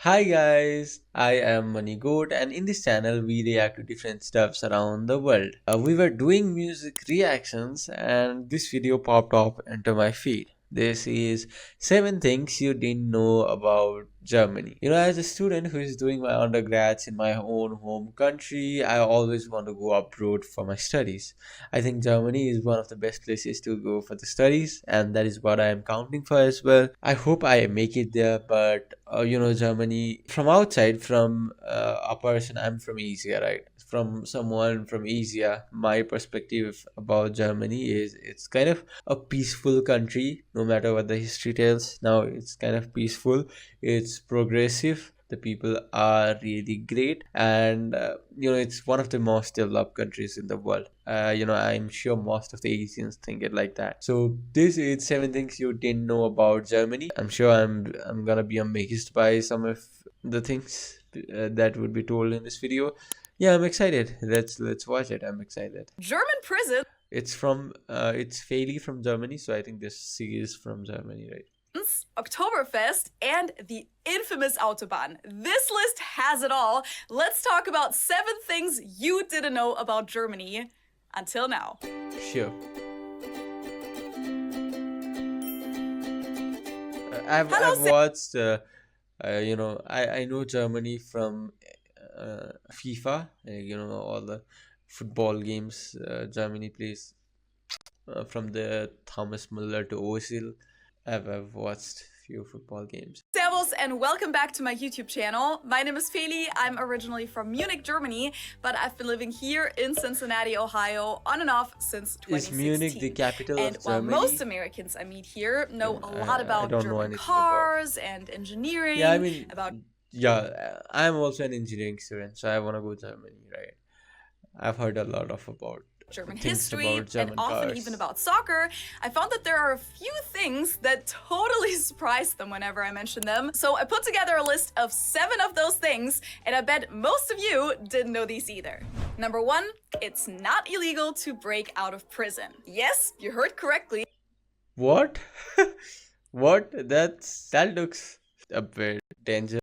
Hi guys, I am Money Goat, and in this channel we react to different stuffs around the world. We were doing music reactions and this video popped up into my feed. This is 7 things you didn't know about Germany. As a student who is doing my undergrads in my own home country, I always want to go abroad for my studies. I think Germany is one of the best places to go for the studies, and that is what I am counting for as well. I hope I make it there, but Germany from outside, from a person, I'm from Asia, right? From someone from Asia, my perspective about Germany is it's kind of a peaceful country, no matter what the history tells. Now it's kind of peaceful, it's progressive, the people are really great, and it's one of the most developed countries in the world. I'm sure most of the Asians think it like that. So this is 7 things you didn't know about Germany. I'm sure I'm gonna be amazed by some of the things that would be told in this video. Yeah, I'm excited. Let's watch it. I'm excited. German prison. It's Fairly from Germany, so I think this series from Germany, right? Oktoberfest, and the infamous Autobahn. This list has it all. Let's talk about 7 things you didn't know about Germany until now. Sure. I've watched I know Germany from FIFA, all the football games Germany plays, from the Thomas Muller to Ozil. I've watched few football games. Servus and welcome back to my YouTube channel. My name is Feli. I'm originally from Munich, Germany, but I've been living here in Cincinnati, Ohio on and off since 2016. Is Munich the capital of Germany? And while most Americans I meet here know a lot about German cars and engineering, I'm also an engineering student, so I want to go to Germany, right? I've heard a lot about German history and often even about soccer, I found that there are a few things that totally surprised them whenever I mention them. So I put together a list of 7 of those things, and I bet most of you didn't know these either. Number 1, it's not illegal to break out of prison. Yes, you heard correctly. What? What? That looks a bit dangerous.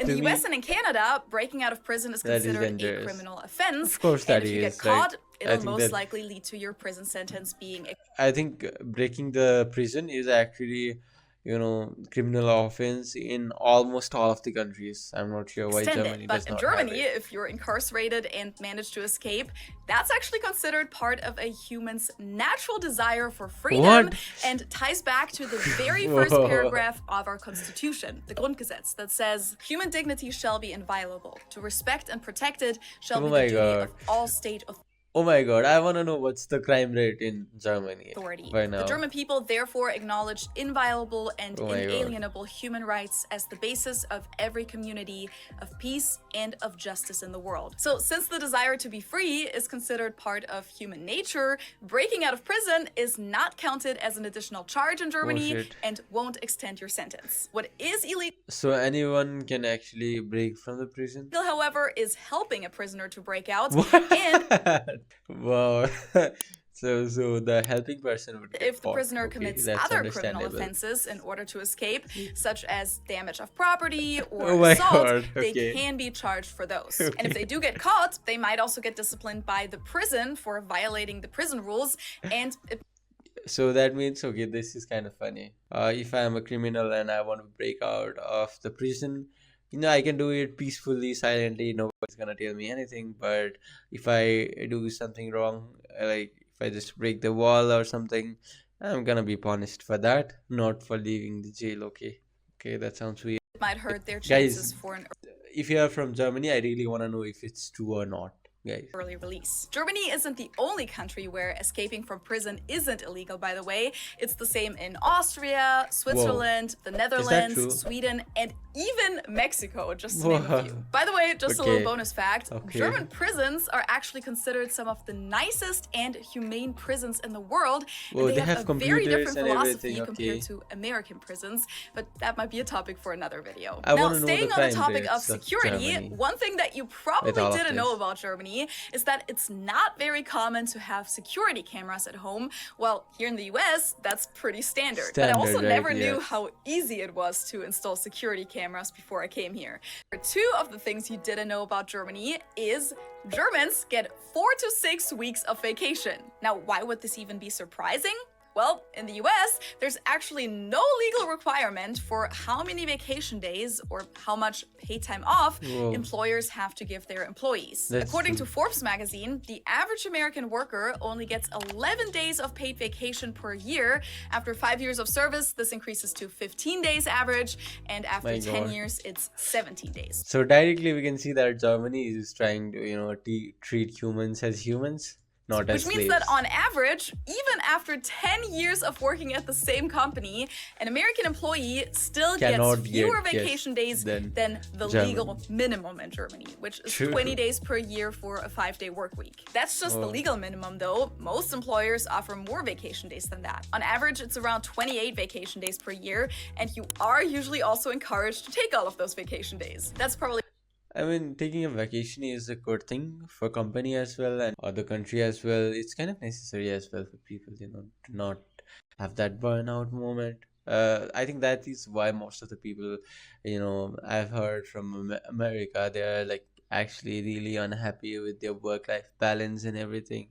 In the US and in Canada, breaking out of prison is considered a criminal offense. Of course that and if you get caught, it'll most likely lead to your prison sentence being... I think breaking the prison is actually, criminal offense in almost all of the countries. I'm not sure why Germany does not. But in Germany, if you're incarcerated and manage to escape, that's actually considered part of a human's natural desire for freedom and ties back to the very first paragraph of our constitution, the Grundgesetz, that says, human dignity shall be inviolable. To respect and protect it shall be the duty of all state authorities. Oh my god, I want to know what's the crime rate in Germany right now. The German people therefore acknowledge inviolable and inalienable human rights as the basis of every community of peace and of justice in the world. So since the desire to be free is considered part of human nature, breaking out of prison is not counted as an additional charge in Germany and won't extend your sentence. What is illegal, so anyone can actually break from the prison, however, is helping a prisoner to break out. And wow. So the helping person would get if the prisoner commits other criminal offenses in order to escape, such as damage of property or assault, they can be charged for those. And if they do get caught, they might also get disciplined by the prison for violating the prison rules. And so that means, this is kind of funny. If I am a criminal and I want to break out of the prison, I can do it peacefully, silently, nobody's gonna tell me anything. But if I do something wrong, like if I just break the wall or something, I'm gonna be punished for that, not for leaving the jail. Okay, that sounds weird. It might hurt their chances for an... If you are from Germany, I really want to know if it's true or not. Early release. Germany isn't the only country where escaping from prison isn't illegal, by the way. It's the same in Austria, Switzerland, the Netherlands, Sweden, and even Mexico, just to name a few. By the way, just a little bonus fact, German prisons are actually considered some of the nicest and humane prisons in the world. And they have a very different philosophy compared to American prisons, but that might be a topic for another video. Now, staying on the topic of security, one thing that you probably didn't know about Germany Germany is that it's not very common to have security cameras at home. Well, here in the US, that's pretty standard. But I also never knew how easy it was to install security cameras before I came here. Two of the things you didn't know about Germany is Germans get 4 to 6 weeks of vacation. Now, why would this even be surprising? Well, in the US, there's actually no legal requirement for how many vacation days or how much paid time off employers have to give their employees. According to Forbes magazine, the average American worker only gets 11 days of paid vacation per year. After 5 years of service, this increases to 15 days average, and after 10 years, it's 17 days. So directly we can see that Germany is trying to, treat humans as humans. Which means that on average, even after 10 years of working at the same company, an American employee still gets fewer vacation days than the legal minimum in Germany, which is 20 days per year for a 5-day work week. That's just the legal minimum though. Most employers offer more vacation days than that. On average, it's around 28 vacation days per year, and you are usually also encouraged to take all of those vacation days. That's probably taking a vacation is a good thing for company as well and other country as well. It's kind of necessary as well for people, to not have that burnout moment. I think that is why most of the people, I've heard from America, they're like actually really unhappy with their work-life balance and everything.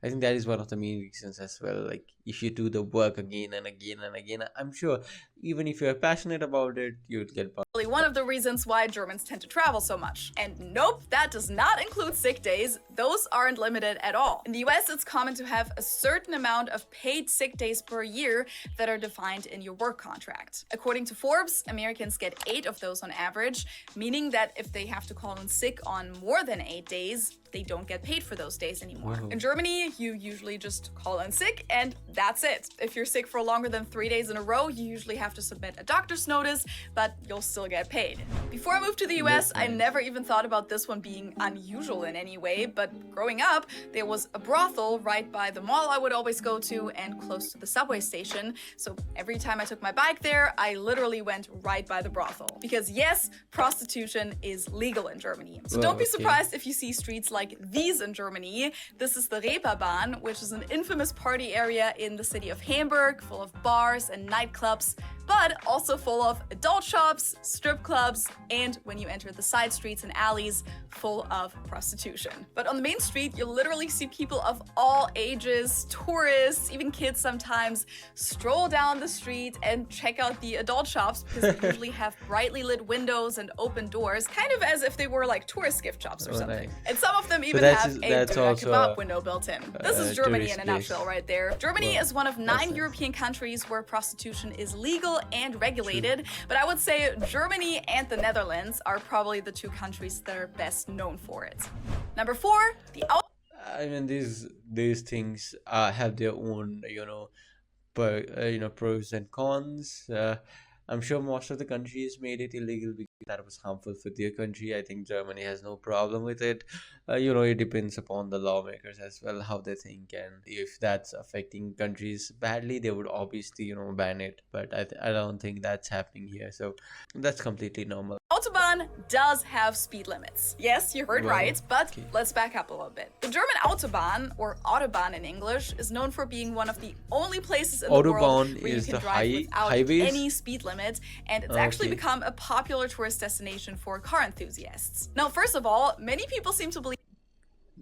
I think that is one of the main reasons as well. Like, if you do the work again and again and again, I'm sure even if you're passionate about it, you'd get burned. One of the reasons why Germans tend to travel so much. And nope, that does not include sick days. Those aren't limited at all. In the US, it's common to have a certain amount of paid sick days per year that are defined in your work contract. According to Forbes, Americans get 8 of those on average, meaning that if they have to call in sick on more than 8 days, they don't get paid for those days anymore. In Germany, you usually just call in sick and that's it. If you're sick for longer than 3 days in a row, you usually have to submit a doctor's notice, but you'll still get paid. Before I moved to the US, I never even thought about this one being unusual in any way, but growing up, there was a brothel right by the mall I would always go to and close to the subway station. So every time I took my bike there, I literally went right by the brothel. Because yes, prostitution is legal in Germany. So don't be surprised if you see streets like these in Germany. This is the Reeperbahn, which is an infamous party area in the city of Hamburg, full of bars and nightclubs, but also full of adult shops, strip clubs, and when you enter the side streets and alleys, full of prostitution. But on the main street, you'll literally see people of all ages, tourists, even kids sometimes, stroll down the street and check out the adult shops because they usually have brightly lit windows and open doors, kind of as if they were like tourist gift shops or something. Nice. And some of them even have a doner kebab window built in. This is Germany in a nutshell right there. Germany is one of 9 European countries where prostitution is legal and regulated, but I would say Germany and the Netherlands are probably the 2 countries that are best known for it. Number 4, these things have their own, pros and cons. I'm sure most of the countries made it illegal because that was harmful for their country. I think Germany has no problem with it. It depends upon the lawmakers as well, how they think. And if that's affecting countries badly, they would obviously, ban it. But I don't think that's happening here. So that's completely normal. Autobahn does have speed limits. Yes, you heard right, but let's back up a little bit. The German Autobahn, or Autobahn in English, is known for being one of the only places in the world where you can drive without any speed limit, and it's actually become a popular tourist destination for car enthusiasts. Now, first of all, many people seem to believe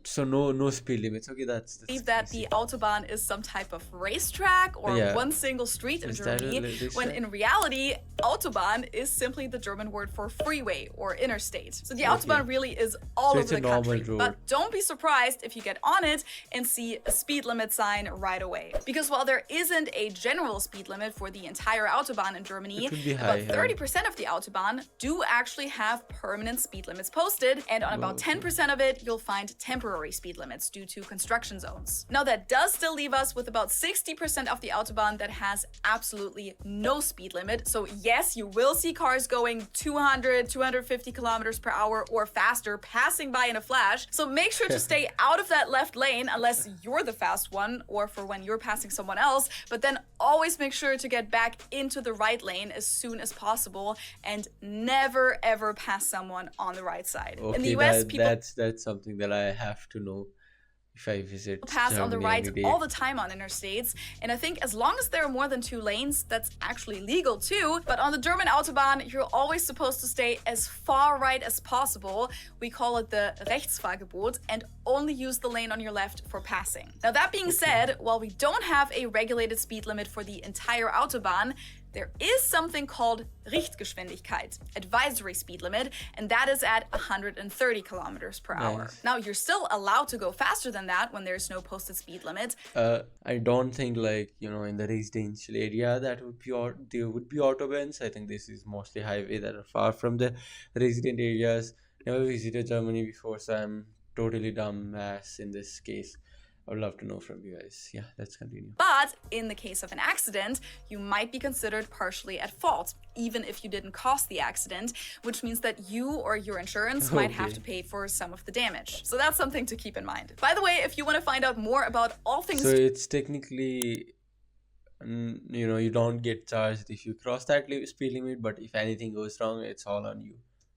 So no speed limits. Okay, that's that the Autobahn is some type of racetrack or one single street in Germany, when in reality, Autobahn is simply the German word for freeway or interstate. So the Autobahn really is all over the country. But don't be surprised if you get on it and see a speed limit sign right away. Because while there isn't a general speed limit for the entire Autobahn in Germany, about 30% of the Autobahn do actually have permanent speed limits posted, and on about 10% of it, you'll find temporary speed limits due to construction zones. Now that does still leave us with about 60% of the Autobahn that has absolutely no speed limit. So yes, you will see cars going 200, 250 kilometers per hour or faster passing by in a flash. So make sure to stay out of that left lane unless you're the fast one or for when you're passing someone else, but then always make sure to get back into the right lane as soon as possible and never ever pass someone on the right side. Okay, in the US, that's something that I have have to know if I visit pass on the Germany right any day. all the time on interstates, and I think as long as there are more than 2 lanes, that's actually legal too. But on the German Autobahn, you're always supposed to stay as far right as possible. We call it the Rechtsfahrgebot, and only use the lane on your left for passing. Now that being said, while we don't have a regulated speed limit for the entire Autobahn, there is something called Richtgeschwindigkeit, advisory speed limit, and that is at 130 kilometers per hour. Nice. Now, you're still allowed to go faster than that when there's no posted speed limit. I don't think, like, in the residential area that would be there would be autobahns. I think this is mostly highway that are far from the resident areas. Never visited Germany before, so I'm totally dumbass in this case. I would love to know from you guys. Yeah, let's continue. But in the case of an accident, you might be considered partially at fault, even if you didn't cause the accident, which means that you or your insurance might have to pay for some of the damage. So that's something to keep in mind. By the way, if you want to find out more about all things... So it's technically, you don't get charged if you cross that speed limit, but if anything goes wrong, it's all on you.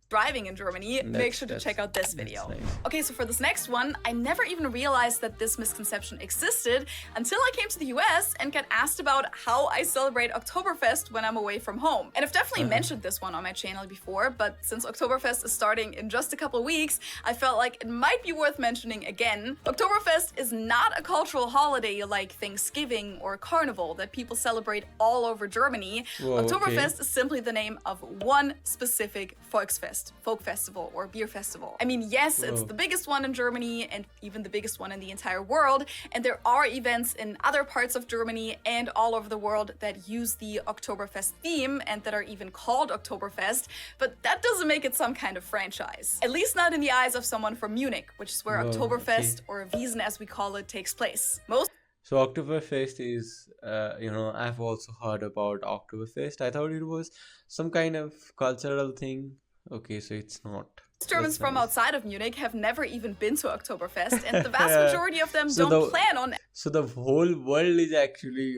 Driving in Germany, make sure to check out this video. Nice. Okay, so for this next one, I never even realized that this misconception existed until I came to the US and got asked about how I celebrate Oktoberfest when I'm away from home. And I've definitely mentioned this one on my channel before, but since Oktoberfest is starting in just a couple weeks, I felt like it might be worth mentioning again. Oktoberfest is not a cultural holiday like Thanksgiving or Carnival that people celebrate all over Germany. Whoa, Oktoberfest is simply the name of one specific Volksfest, folk festival or beer festival. I mean, yes, it's the biggest one in Germany and even the biggest one in the entire world, and there are events in other parts of Germany and all over the world that use the Oktoberfest theme and that are even called Oktoberfest, but that doesn't make it some kind of franchise. At least not in the eyes of someone from Munich, which is where Oktoberfest, or Wiesn as we call it, takes place. So Oktoberfest is, I've also heard about Oktoberfest. I thought it was some kind of cultural thing. Okay, so it's not. Germans from outside of Munich have never even been to Oktoberfest, and the vast majority of them don't plan on. So the whole world is actually,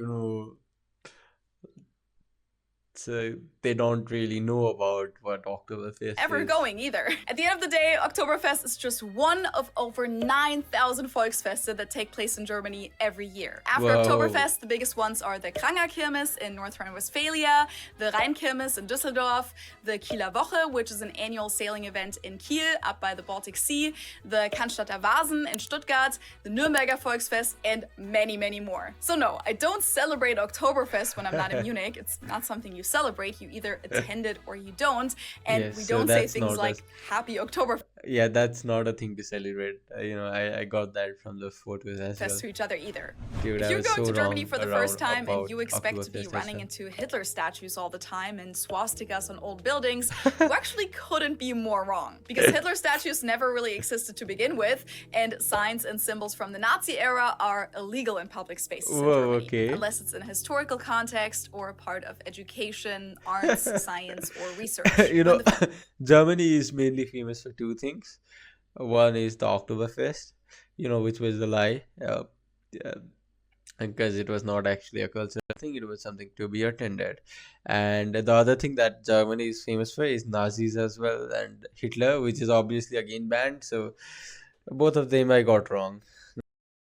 so they don't really know about what Oktoberfest ever is. Going either. At the end of the day, Oktoberfest is just one of over 9,000 Volksfeste that take place in Germany every year. After Oktoberfest, the biggest ones are the Kranger Kirmes in North Rhine-Westphalia, the Rheinkirmes in Düsseldorf, the Kieler Woche, which is an annual sailing event in Kiel up by the Baltic Sea, the Cannstatter Vasen in Stuttgart, the Nürnberger Volksfest, and many, many more. So no, I don't celebrate Oktoberfest when I'm not in Munich. It's not something you celebrate. You either attend it or you don't, and Yes, we so don't say that's things not like Happy Oktoberfest Yeah, that's not a thing to celebrate. I got that from the photos as well. to each other either. Dude, If I you're was going so to Germany wrong for the around first time and about you expect to be Oktoberfest as running well. into Hitler statues all the time and swastikas on old buildings, you actually couldn't be more wrong. Because Hitler statues never really existed to begin with, and signs and symbols from the Nazi era are illegal in public spaces in Whoa, Germany, okay. unless it's in a historical context or a part of education, arts, science, or research. Germany is mainly famous for two things. One is the Oktoberfest, which was the lie, because it was not actually a cultural thing, it was something to be attended. And the other thing that Germany is famous for is Nazis as well, and Hitler, which is obviously again banned. So both of them I got wrong.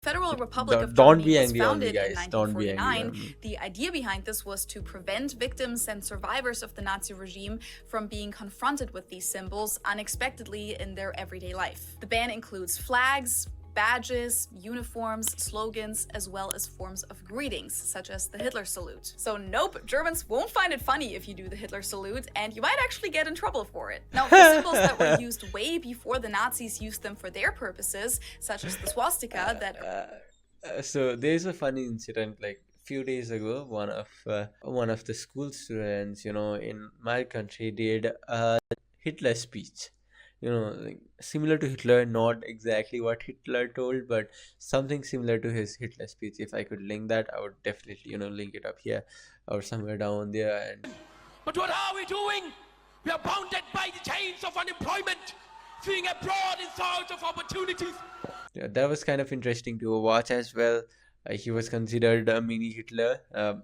Federal Republic of Don't Germany be was angry on me, founded in guys. Don't be angry on 1949. me. The idea behind this was to prevent victims and survivors of the Nazi regime from being confronted with these symbols unexpectedly in their everyday life. The ban includes flags, badges, uniforms, slogans, as well as forms of greetings, such as the Hitler salute. So nope, Germans won't find it funny if you do the Hitler salute, and you might actually get in trouble for it. Now, for symbols that were used way before the Nazis used them for their purposes, such as the swastika So there's a funny incident, like few days ago, one of the school students, in my country did a Hitler speech. Like, similar to Hitler, not exactly what Hitler told, but something similar to his Hitler speech. If I could link that, I would definitely, link it up here or somewhere down there. And But what are we doing? We are bounded by the chains of unemployment, fleeing abroad in search of opportunities. yeah, that was kind of interesting to watch as well. He was considered a mini Hitler,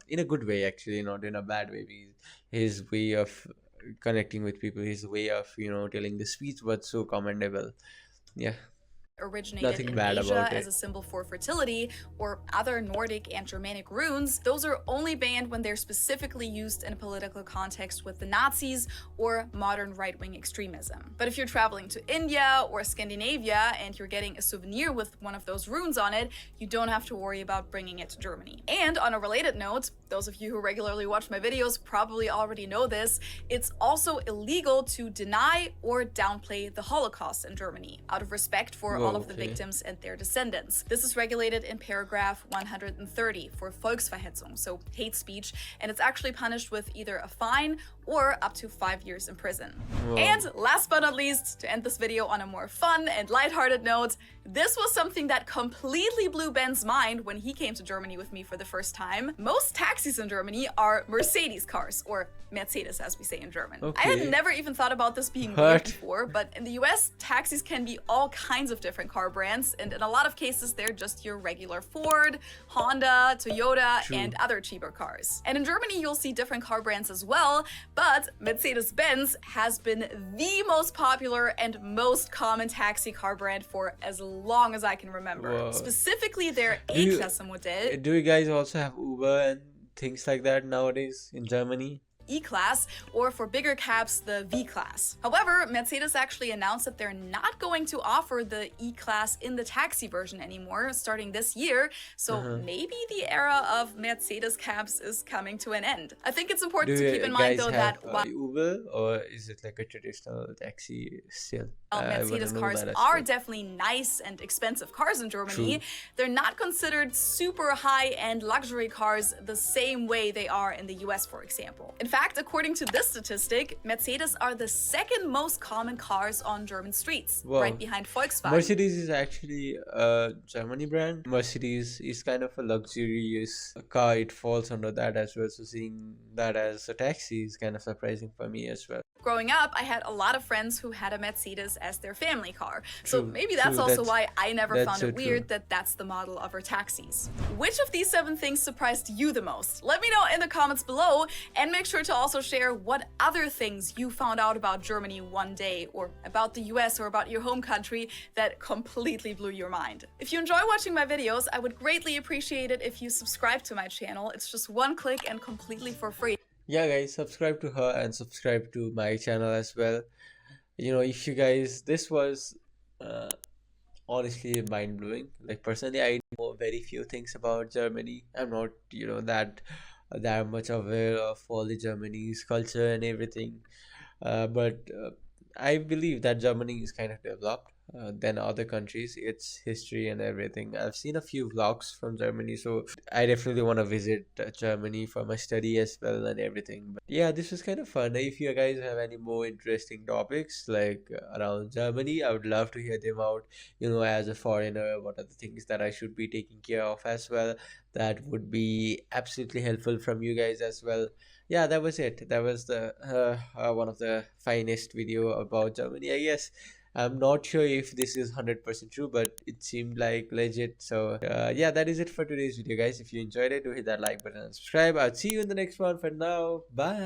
in a good way, actually, not in a bad way. His way of connecting with people, his way of telling the speech was so commendable. Yeah. originated in Asia as a symbol for fertility, or other Nordic and Germanic runes, those are only banned when they're specifically used in a political context with the Nazis or modern right-wing extremism. But if you're traveling to India or Scandinavia and you're getting a souvenir with one of those runes on it, you don't have to worry about bringing it to Germany. And on a related note, those of you who regularly watch my videos probably already know this, it's also illegal to deny or downplay the Holocaust in Germany, out of respect for all of the victims and their descendants. This is regulated in paragraph 130 for Volksverhetzung, so hate speech, and it's actually punished with either a fine or up to 5 years in prison. And last but not least, to end this video on a more fun and lighthearted note, this was something that completely blew Ben's mind when he came to Germany with me for the first time. Most taxis in Germany are Mercedes cars, or Mercedes as we say in German. I had never even thought about this being weird before, but in the US, taxis can be all kinds of different car brands, and in a lot of cases, they're just your regular Ford, Honda, Toyota, and other cheaper cars. And in Germany, you'll see different car brands as well, but Mercedes-Benz has been the most popular and most common taxi car brand for as long as I can remember. Specifically their A-Klasse model. Do you guys also have Uber and things like that nowadays in Germany? E-Class, or for bigger cabs, the V-Class. However, Mercedes actually announced that they're not going to offer the E-Class in the taxi version anymore starting this year, so maybe the era of Mercedes cabs is coming to an end. I think it's important to keep in mind though that Uber, or is it like a traditional taxi still? Mercedes cars are definitely nice and expensive cars in Germany. They're not considered super high-end luxury cars the same way they are in the US, for example. In fact, according to this statistic, Mercedes are the second most common cars on German streets, right behind Volkswagen. Mercedes is actually a Germany brand. Mercedes is kind of a luxurious car. It falls under that as well. So seeing that as a taxi is kind of surprising for me as well. Growing up, I had a lot of friends who had a Mercedes as their family car. So maybe that's also why I never found it weird that that's the model of our taxis. Which of these 7 things surprised you the most? Let me know in the comments below, and make sure to also share what other things you found out about Germany one day, or about the US, or about your home country that completely blew your mind. If you enjoy watching my videos, I would greatly appreciate it if you subscribe to my channel. It's just one click and completely for free. Yeah guys, subscribe to her and subscribe to my channel as well. You know, if you guys, this was honestly mind-blowing. Like personally, I know very few things about Germany. I'm not, you know, that much aware of all the Germany's culture and everything, but I believe that Germany is kind of developed than other countries, its history and everything. I've seen a few vlogs from Germany, so I definitely want to visit Germany for my study as well and everything. But yeah, this was kind of fun. If you guys have any more interesting topics like around Germany, I would love to hear them out. You know, as a foreigner, what are the things that I should be taking care of as well? That would be absolutely helpful from you guys as well. Yeah, that was it. That was the one of the finest video about Germany, I guess. I'm not sure if this is 100% true, but it seemed like legit. So yeah, that is it for today's video, guys. If you enjoyed it, do hit that like button and subscribe. I'll see you in the next one. For now, bye.